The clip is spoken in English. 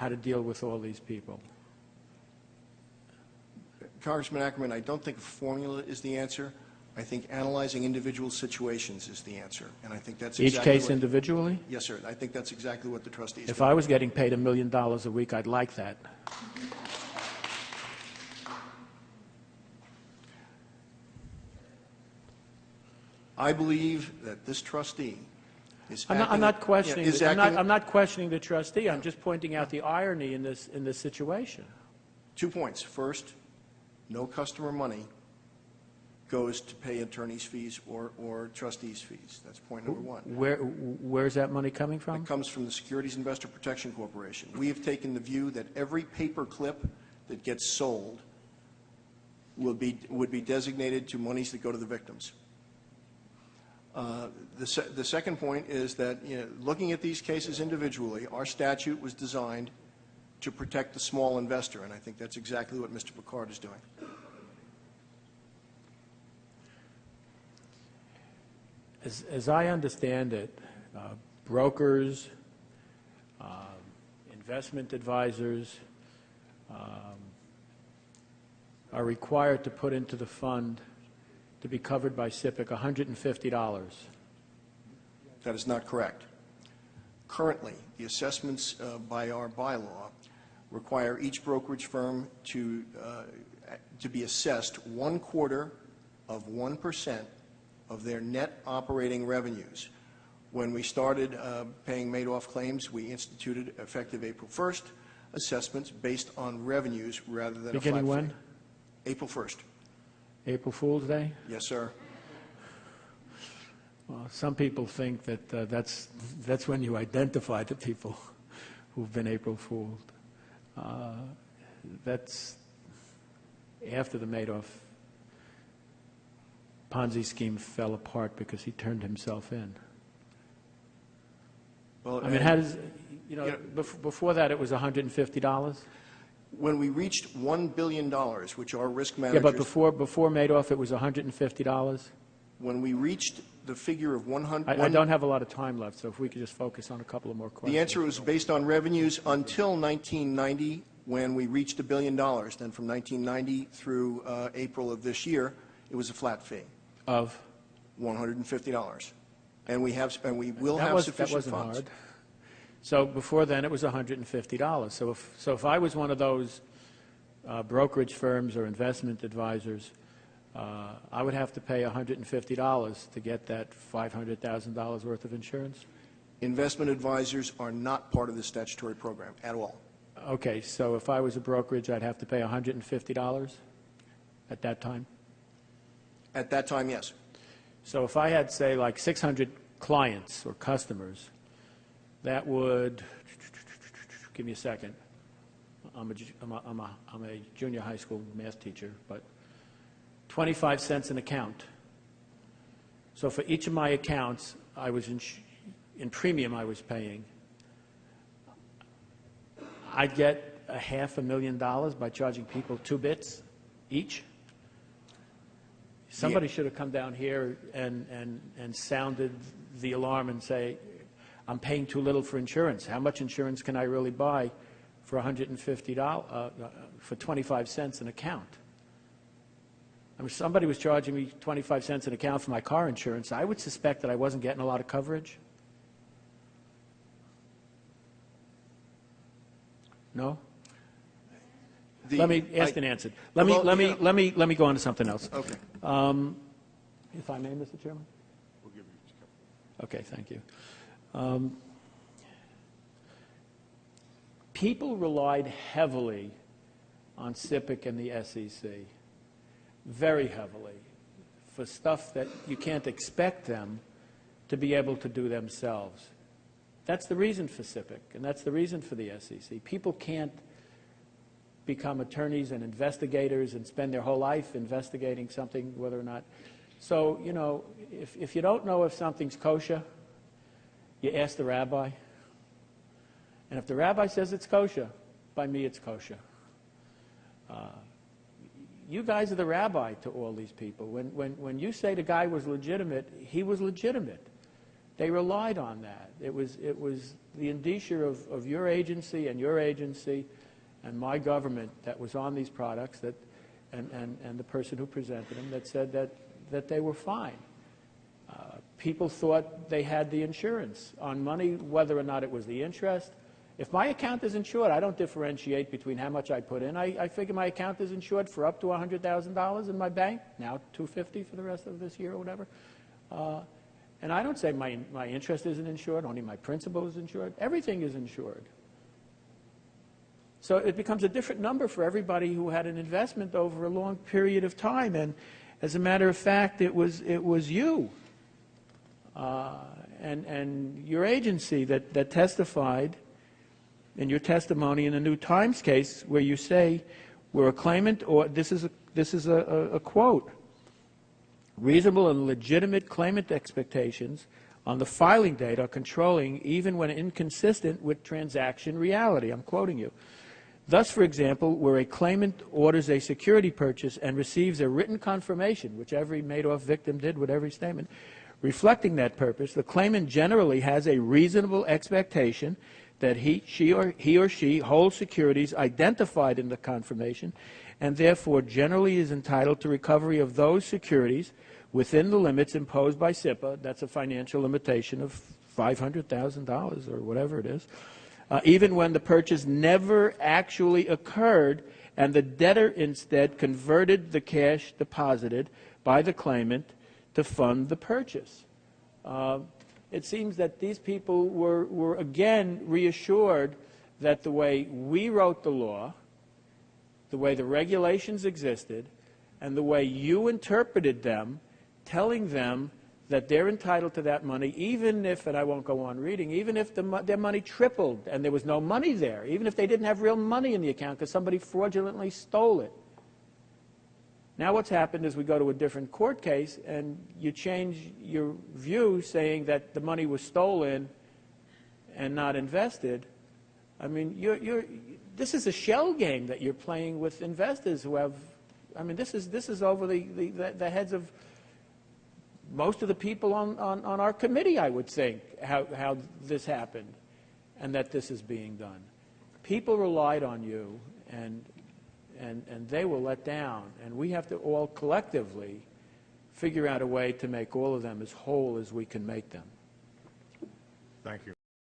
how to deal with all these people? Congressman Ackerman, I don't think a formula is the answer. I think analyzing individual situations is the answer, and I think that's exactly Each case individually? Yes, sir. I think that's exactly what the trustees. If I was getting paid $1 million a week, I'd like that. I believe that this trustee is. I'm not questioning. Yeah, I'm not questioning the trustee. I'm just pointing out the irony in this situation. 2 points. First, no customer money goes to pay attorney's fees or trustees' fees. That's point number one. Where's that money coming from? It comes from the Securities Investor Protection Corporation. We have taken the view that every paper clip that gets sold would be designated to monies that go to the victims. The second point is that, looking at these cases individually, our statute was designed to protect the small investor, and I think that's exactly what Mr. Picard is doing. As I understand it, brokers, investment advisors are required to put into the fund to be covered by SIPC $150. That is not correct. Currently, the assessments by our bylaw require each brokerage firm to be assessed 1/4% of their net operating revenues. When we started paying Madoff claims, we instituted, effective April 1st, assessments based on revenues rather than beginning a flat when? fee. April 1st. April Fool's Day? Yes, sir. Well, some people think that that's when you identify the people who've been April Fooled. That's after the Madoff Ponzi scheme fell apart because he turned himself in. Well, I mean, how does, before that it was $150? when we reached $1 billion, which our risk Yeah, managers... but before Madoff it was $150? When we reached the figure of 100... I don't have a lot of time left, so if we could just focus on a couple of more questions. The answer was based on revenues until 1990, when we reached $1 billion. Then from 1990 through April of this year, it was a flat fee. Of? $150. And we will have sufficient that wasn't funds. hard. So before then it was $150. So if I was one of those brokerage firms or investment advisors, I would have to pay $150 to get that $500,000 worth of insurance? Investment advisors are not part of the statutory program at all. Okay, so if I was a brokerage, I'd have to pay $150 at that time? At that time, yes. So if I had, say, like 600 clients or customers, that would, give me a second, I'm a junior high school math teacher, but 25 cents an account. So for each of my accounts, I was in premium I was paying, I'd get $500,000 by charging people 2 bits each. Somebody should have come down here and sounded the alarm and say, I'm paying too little for insurance. How much insurance can I really buy for $150, for 25 cents an account? I mean, somebody was charging me 25 cents an account for my car insurance. I would suspect that I wasn't getting a lot of coverage. No? Let me ask and answer. Let me go on to something else. Okay. If I may, Mr. Chairman? We'll give you a couple. Okay, thank you. People relied heavily on SIPC and the SEC, very heavily, for stuff that you can't expect them to be able to do themselves. That's the reason for SIPC, and that's the reason for the SEC. People can't become attorneys and investigators and spend their whole life investigating something, whether or not. So, if you don't know if something's kosher, you ask the rabbi. And if the rabbi says it's kosher, by me it's kosher. You guys are the rabbi to all these people. When you say the guy was legitimate, he was legitimate. They relied on that. It was the indicia of your agency and my government that was on these products that, and the person who presented them that said that they were fine. People thought they had the insurance on money, whether or not it was the interest. If my account is insured, I don't differentiate between how much I put in. I figure my account is insured for up to $100,000 in my bank, now $250,000 for the rest of this year or whatever. And I don't say my interest isn't insured, only my principal is insured. Everything is insured. So it becomes a different number for everybody who had an investment over a long period of time. And as a matter of fact, it was you and your agency that testified in your testimony in the New Times case, where you say we're a claimant, or this is a quote: reasonable and legitimate claimant expectations on the filing date are controlling even when inconsistent with transaction reality. I'm quoting you. Thus, for example, where a claimant orders a security purchase and receives a written confirmation, which every Madoff victim did with every statement, reflecting that purpose, the claimant generally has a reasonable expectation that he or she holds securities identified in the confirmation, and therefore generally is entitled to recovery of those securities within the limits imposed by SIPC. That's a financial limitation of $500,000 or whatever it is, even when the purchase never actually occurred and the debtor instead converted the cash deposited by the claimant to fund the purchase. It seems that these people were again reassured that the way we wrote the law, the way the regulations existed, and the way you interpreted them, telling them that they're entitled to that money, even if, and I won't go on reading, even if their money tripled and there was no money there, even if they didn't have real money in the account because somebody fraudulently stole it. Now what's happened is we go to a different court case and you change your view, saying that the money was stolen and not invested. I mean, this is a shell game that you're playing with investors who have, I mean, this is over the heads of most of the people on our committee, I would think, how this happened and that this is being done. People relied on you, and they were let down, and we have to all collectively figure out a way to make all of them as whole as we can make them. Thank you.